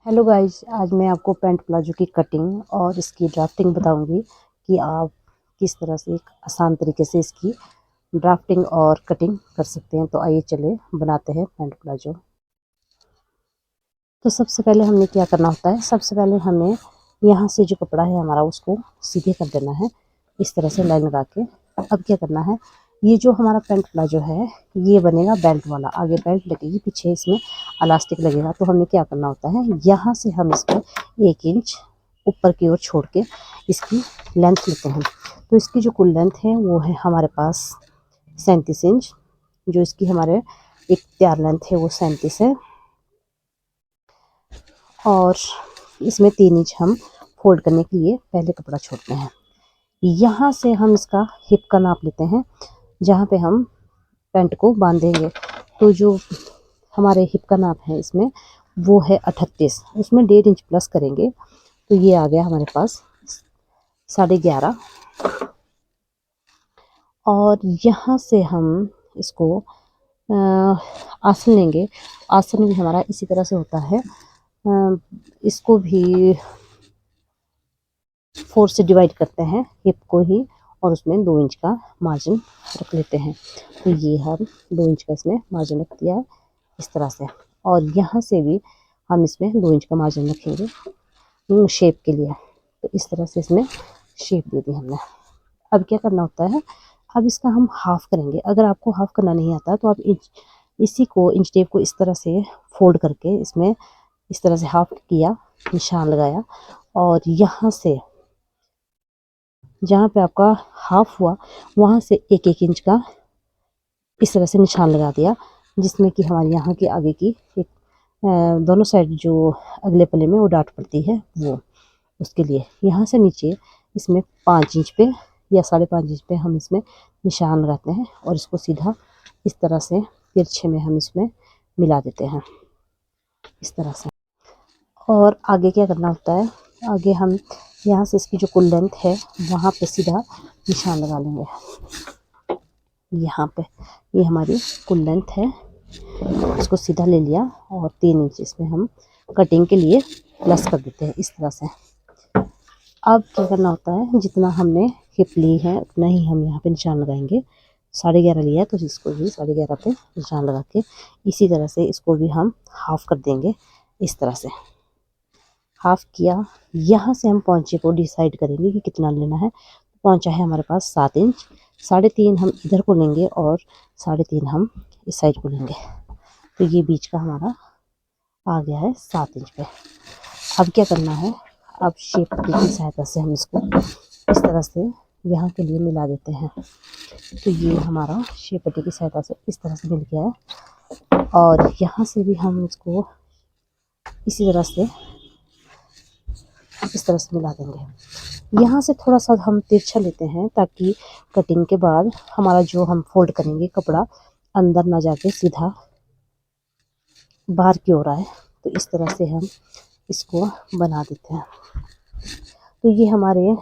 Hello guys, आज मैं आपको पैंट प्लाजो की कटिंग और इसकी ड्राफ्टिंग बताऊंगी कि आप किस तरह से एक आसान तरीके से इसकी ड्राफ्टिंग और कटिंग कर सकते हैं। तो आइए चले बनाते हैं पैंट प्लाजो। तो सबसे पहले हमें क्या करना होता है, सबसे पहले हमें यहाँ से जो कपड़ा है हमारा उसको सीधे कर देना है, इस तरह से लाइन लगा के। अब क्या करना है, ये जो हमारा पैंट प्लाजो है ये बनेगा बेल्ट वाला, आगे बेल्ट लगेगी, पीछे इसमें इलास्टिक लगेगा। तो हमें क्या करना होता है, यहाँ से हम इसको 1 इंच ऊपर की ओर छोड़ के इसकी लेंथ लेते हैं। तो इसकी जो कुल लेंथ है वो है हमारे पास 37 इंच। जो इसकी हमारे एक तैयार लेंथ है वो 37 है, और इसमें 3 इंच हम फोल्ड करने के लिए पहले कपड़ा छोड़ते हैं। यहाँ से हम इसका हिप का नाप लेते हैं, जहाँ पे हम पैंट को बांधेंगे। तो जो हमारे हिप का नाप है इसमें वो है 38, उसमें 1.5 इंच प्लस करेंगे। तो ये आ गया हमारे पास 11.5। और यहाँ से हम इसको आसन लेंगे। आसन भी हमारा इसी तरह से होता है, इसको भी 4 से डिवाइड करते हैं हिप को ही, और उसमें 2 इंच का मार्जिन रख लेते हैं। तो ये हम 2 इंच का इसमें मार्जिन रख दिया है इस तरह से। और यहाँ से भी हम इसमें 2 इंच का मार्जिन रखेंगे शेप के लिए। तो इस तरह से इसमें शेप दे दी हमने। अब क्या करना होता है, अब इसका हम हाफ करेंगे। अगर आपको हाफ करना नहीं आता तो आप इसी को इंच टेप को इस तरह से फोल्ड करके इसमें इस तरह से हाफ किया, निशान लगाया, और यहाँ से जहाँ पे आपका हाफ हुआ वहाँ से 1-1 इंच का इस तरह से निशान लगा दिया, जिसमें कि हमारे यहाँ की आगे की एक दोनों साइड जो अगले पल्ले में वो डाट पड़ती है, वो उसके लिए यहाँ से नीचे इसमें 5 इंच पे या 5.5 इंच पे हम इसमें निशान लगाते हैं, और इसको सीधा इस तरह से तिरछे में हम इसमें मिला देते हैं इस तरह से। और आगे क्या करना होता है, आगे हम यहाँ से इसकी जो कुल लेंथ है वहाँ पे सीधा निशान लगा लेंगे। यहाँ पे ये हमारी कुल लेंथ है, इसको सीधा ले लिया, और 3 इंच इसमें हम कटिंग के लिए प्लस कर देते हैं इस तरह से। अब क्या करना होता है, जितना हमने हिप ली है उतना ही हम यहाँ पे निशान लगाएंगे। 11.5 लिया है तो इसको भी 11.5 पे निशान लगा के इसी तरह से इसको भी हम हाफ कर देंगे इस तरह से। हाफ किया, यहाँ से हम पौंचे को डिसाइड करेंगे कि कितना लेना है। पौंचा है हमारे पास 7 इंच, 3.5 हम इधर को लेंगे और 3.5 हम इस साइड को लेंगे। तो ये बीच का हमारा आ गया है 7 इंच पे। अब क्या करना है, अब शेप पट्टी की सहायता से हम इसको इस तरह से यहाँ के लिए मिला देते हैं। तो ये हमारा शेप पट्टी की सहायता से इस तरह से मिल गया है, और यहाँ से भी हम इसको इसी तरह से इस तरह से मिला देंगे। यहाँ से थोड़ा सा हम तिरछा लेते हैं ताकि कटिंग के बाद हमारा जो हम फोल्ड करेंगे कपड़ा अंदर ना जाके सीधा बाहर की ओर आए। तो इस तरह से हम इसको बना देते हैं। तो ये हमारे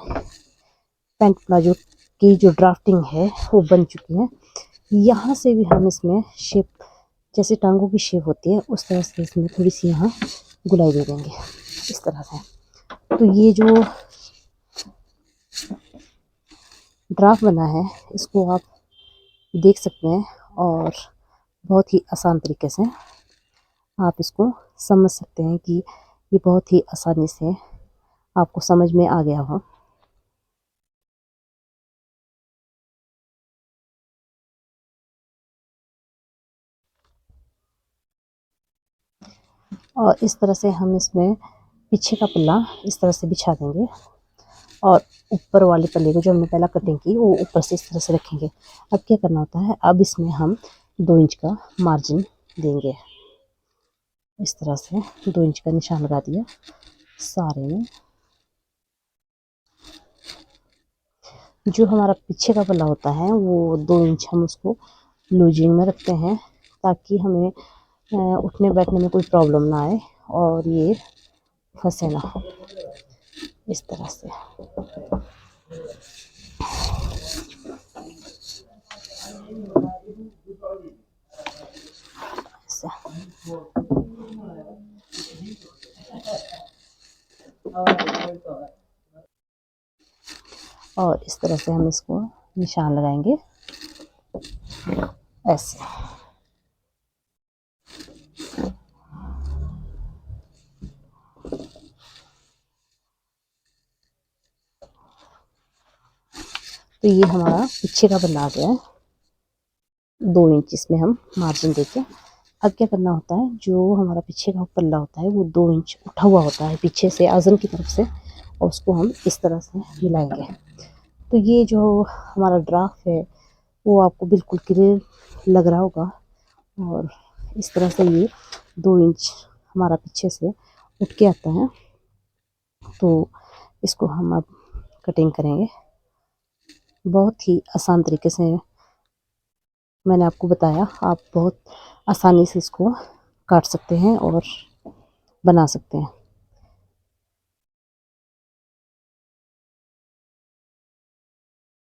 पैंट प्लाजो की जो ड्राफ्टिंग है वो बन चुकी है। यहाँ से भी हम इसमें शेप, जैसे टांगों की शेप होती है उस तरह से इसमें थोड़ी सी यहाँ गुलाई दे देंगे इस तरह से। तो ये जो ड्राफ्ट बना है इसको आप देख सकते हैं, और बहुत ही आसान तरीके से आप इसको समझ सकते हैं कि ये बहुत ही आसानी से आपको समझ में आ गया हो। और इस तरह से हम इसमें पीछे का पल्ला इस तरह से बिछा देंगे, और ऊपर वाले पल्ले को जो हमने पहला कटिंग की वो ऊपर से इस तरह से रखेंगे। अब क्या करना होता है, अब इसमें हम 2 इंच का मार्जिन देंगे इस तरह से। 2 इंच का निशान लगा दिया सारे में। जो हमारा पीछे का पल्ला होता है वो 2 इंच हम उसको लूजिंग में रखते हैं, ताकि हमें उठने बैठने में कोई प्रॉब्लम ना आए और ये फंसे ना इस तरह से। और इस तरह से हम इसको निशान लगाएंगे ऐसे। तो ये हमारा पीछे का बना गया है 2 इंच, इसमें हम मार्जिन देके। अब क्या करना होता है, जो हमारा पीछे का पल्ला होता है वो 2 इंच उठा हुआ होता है पीछे से आज़न की तरफ से, और उसको हम इस तरह से मिलाएंगे। तो ये जो हमारा ड्राफ्ट है वो आपको बिल्कुल क्लियर लग रहा होगा, और इस तरह से ये 2 इंच हमारा पीछे से उठ के आता है। तो इसको हम अब कटिंग करेंगे। बहुत ही आसान तरीके से मैंने आपको बताया, आप बहुत आसानी से इसको काट सकते हैं और बना सकते हैं।